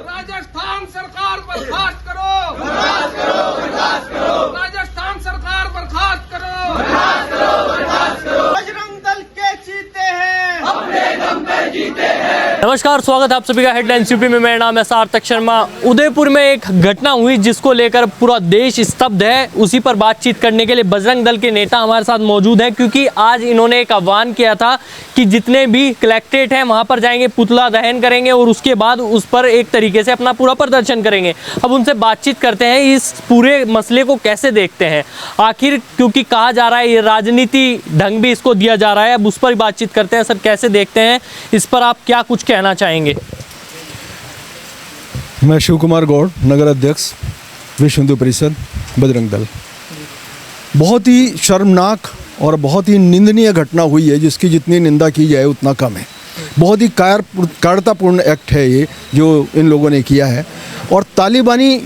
राजस्थान सरकार बर्खास्त करो, बर्खास्त करो, बर्खास्त करो। राजस्थान सरकार बर्खास्त करो, बर्खास्त करो, बर्खास्त करो। बजरंग दल के जीते हैं, अपने दम पे जीते हैं। नमस्कार, स्वागत है आप सभी का हेडलाइंस यूपी में। मेरा नाम है सार्थक शर्मा। उदयपुर में एक घटना हुई जिसको लेकर पूरा देश स्तब्ध है। उसी पर बातचीत करने के लिए बजरंग दल के नेता हमारे साथ मौजूद हैं, क्योंकि आज इन्होंने एक आह्वान किया था कि जितने भी कलेक्ट्रेट हैं वहां पर जाएंगे, पुतला दहन करेंगे और उसके बाद उस पर एक तरीके से अपना पूरा प्रदर्शन करेंगे। अब उनसे बातचीत करते हैं, इस पूरे मसले को कैसे देखते हैं आखिर, क्योंकि कहा जा रहा है ये राजनीति ढंग भी इसको दिया जा रहा है। अब उस पर बातचीत करते हैं। सर, कैसे देखते हैं इस पर, आप क्या कुछ कहना चाहेंगे? मैं शिव कुमार गौड़, नगर अध्यक्ष, विश्व हिंदू परिषद, बजरंग दल। बहुत ही शर्मनाक और बहुत ही निंदनीय घटना हुई है, जिसकी जितनी निंदा की जाए उतना कम है। बहुत ही कायरतापूर्ण एक्ट है ये जो इन लोगों ने किया है, और तालिबानी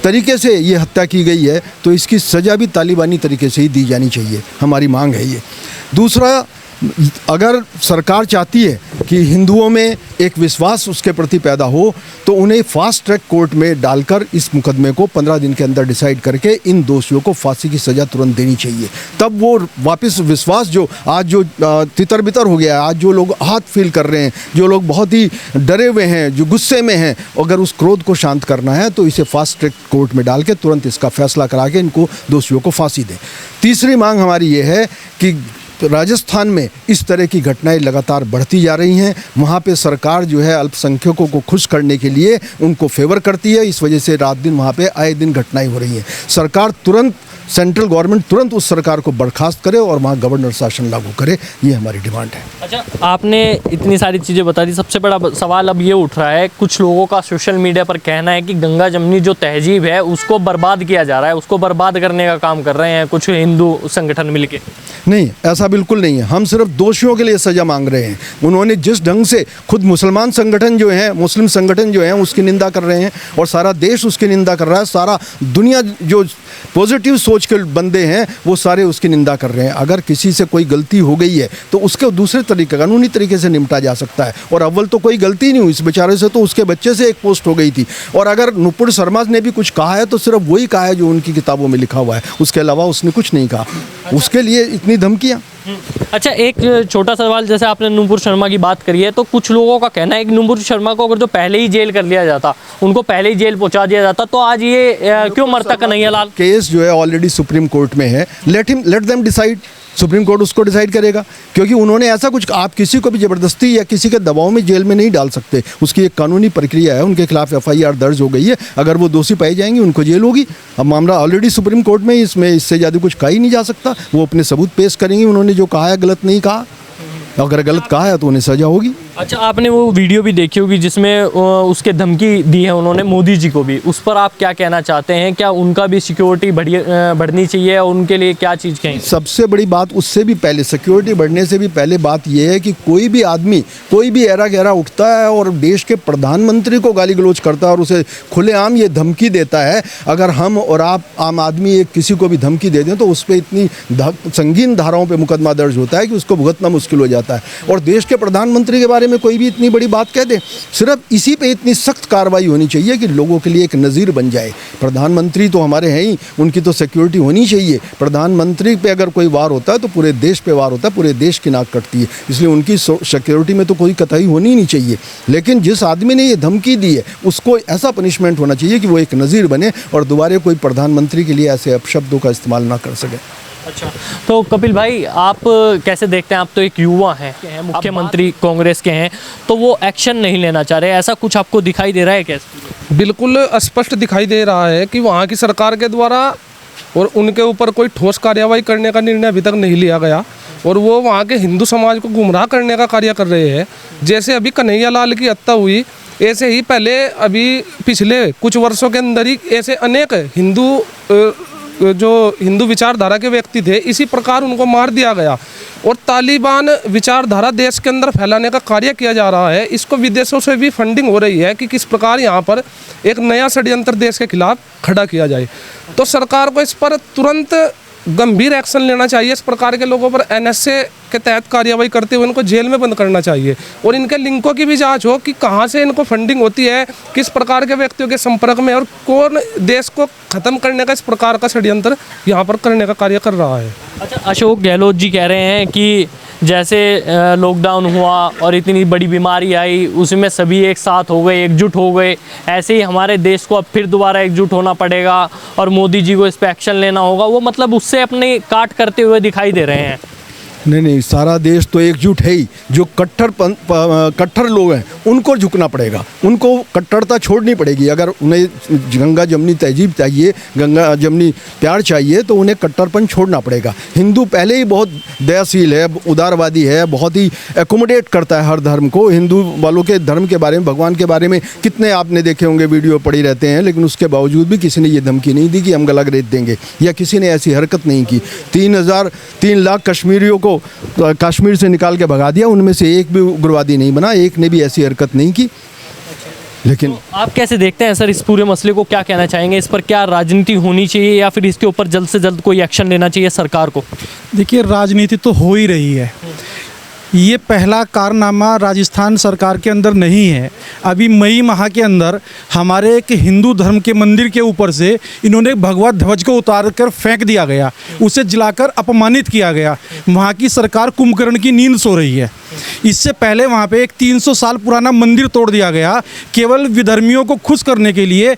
तरीके से ये हत्या की गई है, तो इसकी सज़ा भी तालिबानी तरीके से ही दी जानी चाहिए। हमारी मांग है ये। दूसरा, अगर सरकार चाहती है कि हिंदुओं में एक विश्वास उसके प्रति पैदा हो, तो उन्हें फास्ट ट्रैक कोर्ट में डालकर इस मुकदमे को 15 दिन के अंदर डिसाइड करके इन दोषियों को फांसी की सज़ा तुरंत देनी चाहिए। तब वो वापस विश्वास जो आज जो तितर बितर हो गया है, आज जो लोग आहत फील कर रहे हैं, जो लोग बहुत ही डरे हुए हैं, जो गुस्से में हैं, अगर उस क्रोध को शांत करना है तो इसे फास्ट ट्रैक कोर्ट में डाल के तुरंत इसका फैसला करा के इनको दोषियों को फांसी दें। तीसरी मांग हमारी ये है कि राजस्थान में इस तरह की घटनाएं लगातार बढ़ती जा रही हैं। वहाँ पे सरकार जो है अल्पसंख्यकों को खुश करने के लिए उनको फेवर करती है। इस वजह से रात दिन वहाँ पे आए दिन घटनाएं हो रही हैं। सरकार तुरंत, सेंट्रल गवर्नमेंट तुरंत उस सरकार को बर्खास्त करे और वहाँ गवर्नर शासन लागू करे। ये हमारी डिमांड है। अच्छा, आपने इतनी सारी चीज़ें बता दी। सबसे बड़ा सवाल अब ये उठ रहा है, कुछ लोगों का सोशल मीडिया पर कहना है कि गंगा जमनी जो तहजीब है उसको बर्बाद किया जा रहा है, उसको बर्बाद करने का काम कर रहे हैं कुछ हिंदू संगठन मिलके। नहीं, ऐसा बिल्कुल नहीं है। हम सिर्फ दोषियों के लिए सज़ा मांग रहे हैं। उन्होंने जिस ढंग से खुद मुसलमान संगठन जो हैं, मुस्लिम संगठन जो हैं, उसकी निंदा कर रहे हैं और सारा देश उसकी निंदा कर रहा है, सारा दुनिया जो पॉजिटिव सोच के बंदे हैं वो सारे उसकी निंदा कर रहे हैं। अगर किसी से कोई गलती हो गई है तो उसके दूसरे तरीके, कानूनी तरीके से निपटा जा सकता है। और अव्वल तो कोई गलती नहीं हुई इस बेचारे से, तो उसके बच्चे से एक पोस्ट हो गई थी। और अगर नुपुर शर्मा ने भी कुछ कहा है तो सिर्फ वही कहा है जो उनकी किताबों में लिखा हुआ है, उसके अलावा उसने कुछ नहीं कहा। उसके लिए इतनी धमकियाँ। अच्छा, एक छोटा सवाल, जैसे आपने नुपुर शर्मा की बात करी है, तो कुछ लोगों का कहना है कि नुपुर शर्मा को अगर जो पहले ही जेल कर लिया जाता, उनको पहले ही जेल पहुंचा दिया जाता, तो आज ये क्यों मरता कन्हैया लाल? केस जो है ऑलरेडी सुप्रीम कोर्ट में है। Let them decide. Supreme court उसको डिसाइड करेगा, क्योंकि उन्होंने ऐसा कुछ, आप किसी को भी ज़बरदस्ती या किसी के दबाव में जेल में नहीं डाल सकते। उसकी एक कानूनी प्रक्रिया है। उनके खिलाफ FIR दर्ज हो गई है। अगर वो दोषी पाए जाएंगे उनको जेल होगी। अब मामला ऑलरेडी सुप्रीम कोर्ट में, इसमें इससे ज़्यादा कुछ कहा ही नहीं जा सकता। वो अपने सबूत पेश करेंगे। उन्होंने जो कहा है गलत नहीं कहा, अगर गलत कहा है तो उन्हें सजा होगी। अच्छा, आपने वो वीडियो भी देखी होगी जिसमें उसके धमकी दी है उन्होंने मोदी जी को भी, उस पर आप क्या कहना चाहते हैं? क्या उनका भी सिक्योरिटी बढ़नी चाहिए और उनके लिए क्या चीज़ कहें? सबसे बड़ी बात, उससे भी पहले, सिक्योरिटी बढ़ने से भी पहले बात यह है कि कोई भी आदमी, कोई भी ऐरा गहरा उठता है और देश के प्रधानमंत्री को गाली गलौज करता है और उसे खुलेआम ये धमकी देता है, अगर हम और आप आम आदमी एक किसी को भी धमकी दे दें तो उस पर इतनी संगीन धाराओं पर मुकदमा दर्ज होता है कि उसको भुगतना मुश्किल हो जाता है। और देश के प्रधानमंत्री के बारे में कोई भी इतनी बड़ी बात कह दे, सिर्फ इसी पे इतनी सख्त कार्रवाई होनी चाहिए कि लोगों के लिए एक नज़ीर बन जाए। प्रधानमंत्री तो हमारे हैं ही, उनकी तो सिक्योरिटी होनी चाहिए। प्रधानमंत्री पे अगर कोई वार होता है तो पूरे देश पे वार होता है, पूरे देश की नाक कटती है। इसलिए उनकी सिक्योरिटी में तो कोई कतई होनी नहीं चाहिए। लेकिन जिस आदमी ने ये धमकी दी है उसको ऐसा पनिशमेंट होना चाहिए कि वो एक नज़ीर बने और दोबारा कोई प्रधानमंत्री के लिए ऐसे अपशब्दों का इस्तेमाल ना कर सके। अच्छा, तो कपिल भाई, आप कैसे देखते हैं? आप तो एक युवा हैं, मुख्यमंत्री कांग्रेस के हैं, तो वो एक्शन नहीं लेना चाह रहे, ऐसा कुछ आपको दिखाई दे रहा है कैसे? बिल्कुल स्पष्ट दिखाई दे रहा है कि वहाँ की सरकार के द्वारा और उनके ऊपर कोई ठोस कार्रवाई करने का निर्णय अभी तक नहीं लिया गया और वो वहाँ के हिंदू समाज को गुमराह करने का कार्य कर रहे हैं। जैसे अभी कन्हैया लाल की हत्या हुई, ऐसे ही पहले अभी पिछले कुछ वर्षों के अंदर ही ऐसे अनेक हिंदू विचारधारा के व्यक्ति थे, इसी प्रकार उनको मार दिया गया और तालिबान विचारधारा देश के अंदर फैलाने का कार्य किया जा रहा है। इसको विदेशों से भी फंडिंग हो रही है कि किस प्रकार यहाँ पर एक नया षड्यंत्र देश के खिलाफ खड़ा किया जाए। तो सरकार को इस पर तुरंत गंभीर एक्शन लेना चाहिए। इस प्रकार के लोगों पर NSA के तहत कार्रवाई करते हुए इनको जेल में बंद करना चाहिए और इनके लिंकों की भी जांच हो कि कहाँ से इनको फंडिंग होती है, किस प्रकार के व्यक्तियों के संपर्क में, और कौन देश को ख़त्म करने का इस प्रकार का षड्यंत्र यहाँ पर करने का कार्य कर रहा है। अच्छा, अशोक गहलोत जी कह रहे हैं कि जैसे लॉकडाउन हुआ और इतनी बड़ी बीमारी आई, उसमें सभी एक साथ हो गए, एकजुट हो गए, ऐसे ही हमारे देश को अब फिर दोबारा एकजुट होना पड़ेगा और मोदी जी को इस पर एक्शन लेना होगा। वो मतलब उससे अपने काट करते हुए दिखाई दे रहे हैं। नहीं, सारा देश तो एकजुट है ही। जो कट्टर लोग हैं उनको झुकना पड़ेगा, उनको कट्टरता छोड़नी पड़ेगी। अगर उन्हें गंगा जमनी तहजीब चाहिए, गंगा जमनी प्यार चाहिए, तो उन्हें कट्टरपन छोड़ना पड़ेगा। हिंदू पहले ही बहुत दयाशील है, उदारवादी है, बहुत ही एकोमोडेट करता है हर धर्म को। हिंदू वालों के धर्म के बारे में, भगवान के बारे में कितने आपने देखे होंगे, वीडियो पड़ी रहते हैं, लेकिन उसके बावजूद भी किसी ने ये धमकी नहीं दी कि हम गला रेत देंगे, या किसी ने ऐसी हरकत नहीं की। 3 लाख कश्मीरियों को कश्मीर से निकाल के भगा दिया, उनमें से एक भी उग्रवादी नहीं बना, एक ने भी ऐसी हरकत नहीं की। लेकिन तो आप कैसे देखते हैं सर इस पूरे मसले को, क्या कहना चाहेंगे? इस पर क्या राजनीति होनी चाहिए या फिर इसके ऊपर जल्द से जल्द कोई एक्शन लेना चाहिए सरकार को? देखिए, राजनीति तो हो ही रही है। ये पहला कारनामा राजस्थान सरकार के अंदर नहीं है। अभी मई माह के अंदर हमारे एक हिंदू धर्म के मंदिर के ऊपर से इन्होंने भगवा ध्वज को उतार कर फेंक दिया गया, उसे जलाकर अपमानित किया गया। वहाँ की सरकार कुंभकर्ण की नींद सो रही है। इससे पहले वहाँ पे एक 300 साल पुराना मंदिर तोड़ दिया गया केवल विधर्मियों को खुश करने के लिए,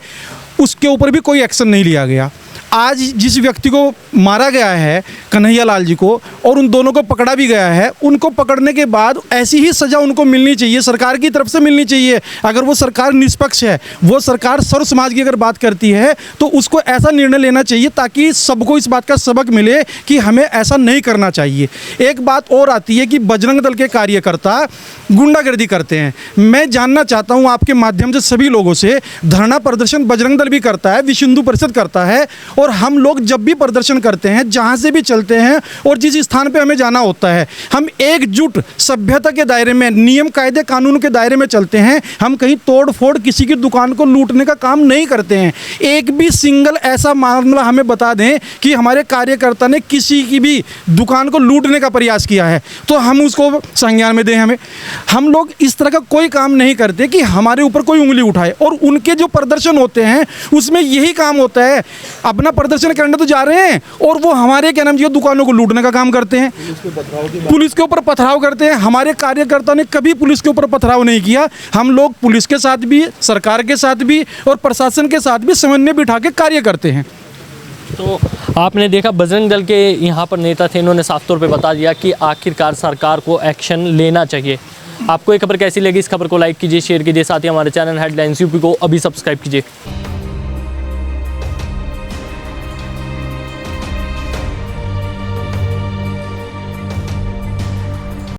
उसके ऊपर भी कोई एक्शन नहीं लिया गया। आज जिस व्यक्ति को मारा गया है, कन्हैया लाल जी को, और उन दोनों को पकड़ा भी गया है, उनको पकड़ने के बाद ऐसी ही सज़ा उनको मिलनी चाहिए, सरकार की तरफ से मिलनी चाहिए। अगर वो सरकार निष्पक्ष है, वो सरकार सर्व समाज की अगर बात करती है, तो उसको ऐसा निर्णय लेना चाहिए ताकि सबको इस बात का सबक मिले कि हमें ऐसा नहीं करना चाहिए। एक बात और आती है कि बजरंग दल के कार्यकर्ता गुंडागर्दी करते हैं। मैं जानना चाहता हूँ आपके माध्यम से सभी लोगों से, धरना प्रदर्शन बजरंग दल भी करता है, विश्व हिंदू परिषद करता है, और हम लोग जब भी प्रदर्शन करते हैं, जहाँ से भी चलते हैं और जिस स्थान पे हमें जाना होता है, हम एकजुट सभ्यता के दायरे में, नियम कायदे कानून के दायरे में चलते हैं। हम कहीं तोड़ फोड़, किसी की दुकान को लूटने का काम नहीं करते हैं। एक भी सिंगल ऐसा मामला हमें बता दें कि हमारे कार्यकर्ता ने किसी की भी दुकान को लूटने का प्रयास किया है, तो हम उसको संज्ञान में दें। हम लोग इस तरह का कोई काम नहीं करते कि हमारे ऊपर कोई उंगली उठाए। और उनके जो प्रदर्शन होते हैं उसमें यही काम होता है, अपना प्रदर्शन करने तो जा रहे हैं और वो हमारे क्या नाम जी दुकानों को लूटने का काम करते हैं, पुलिस के ऊपर पथराव करते हैं। हमारे कार्यकर्ता ने कभी पुलिस के ऊपर पथराव नहीं किया। हम लोग पुलिस के साथ भी, सरकार के साथ भी और प्रशासन के साथ भी समन्वय बिठा के कार्य करते हैं। तो आपने देखा बजरंग दल के यहाँ पर नेता थे, इन्होंने साफ तौर पे बता दिया कि आखिरकार सरकार को एक्शन लेना चाहिए। आपको ये खबर कैसी लगी? इस खबर को लाइक कीजिए, शेयर कीजिए, साथ ही हमारे चैनल हेडलाइंस यूपी को अभी सब्सक्राइब कीजिए।